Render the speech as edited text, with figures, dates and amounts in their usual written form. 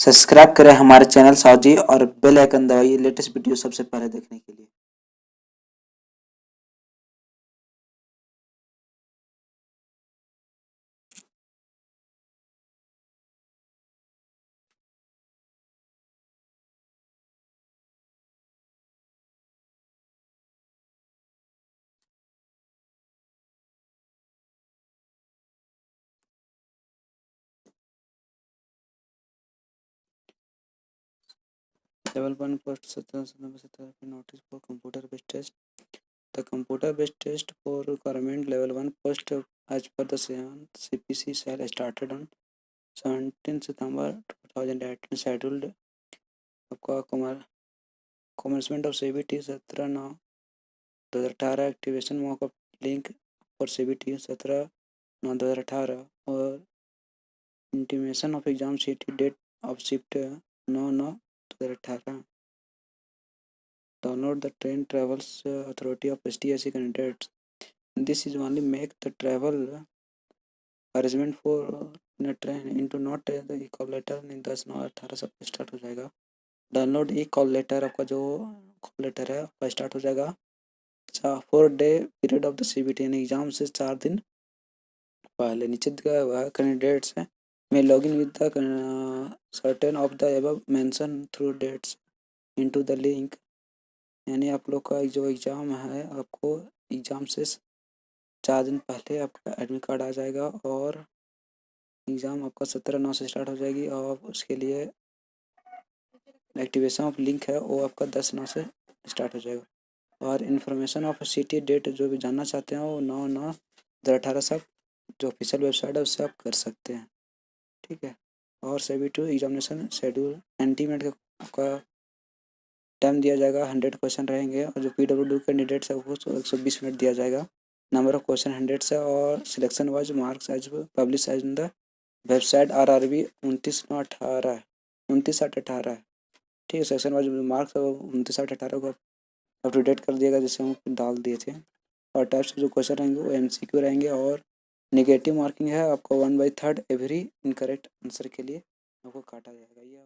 Subscribe करें हमारे channel Sahu और बेल आइकन दबाइए लेटेस्ट वीडियो सबसे पहले देखने के लिए। Level 1 post 17 notice for computer based test. The computer based test for requirement level 1 post as per the CPC shall started on 17 September 2018 scheduled. आपका commencement of CBT 17/9/2018 activation mockup link for CBT 17/9/2018 और intimation of exam city date of shift 9/9/2018. Download the train travels authority of STSC candidates. This is only make the travel arrangement for the train into not the e-call letter 10/9/18 सब start हो जाएगा. Download ई call letter आपका जो call letter है आपका start हो जाएगा 4 day period of the CBT यानी एग्जाम से 4 दिन पहले. नीचे दिया हुआ है कैंडिडेट्स है may login with the certain of the above mention through dates into the link. यानी आप लोग का जो एग्ज़ाम है आपको एग्ज़ाम से 4 दिन पहले आपका एडमिट कार्ड आ जाएगा और एग्ज़ाम आपका 17/9 से स्टार्ट हो जाएगी और उसके लिए एक्टिवेशन ऑफ लिंक है वो आपका 10/9 से स्टार्ट हो जाएगा. और इन्फॉर्मेशन ऑफ सिटी डेट जो भी जानना चाहते हैं वो 9/9/2018 से जो ऑफिशियल वेबसाइट है उससे आप कर सकते हैं. ठीक है. और CBT एग्जामिनेशन शेड्यूल एंटीमेट का आपका टाइम दिया जाएगा 100 क्वेश्चन रहेंगे और जो PWD कैंडिडेट्स है वो 120 मिनट दिया जाएगा. नंबर ऑफ क्वेश्चन 100 से और selection wise marks as publish as in the website RRB 29/8/18 है. ठीक है. सेक्शन वाइज मार्क्स 29/8/18 को अप टू डेट कर दिएगा जैसे हम डाल दिए थे. और टाइप्स जो क्वेश्चन रहेंगे वो MCQ रहेंगे और नेगेटिव मार्किंग है आपको 1/3 एवरी इनकरेक्ट आंसर के लिए आपको काटा जाएगा. ये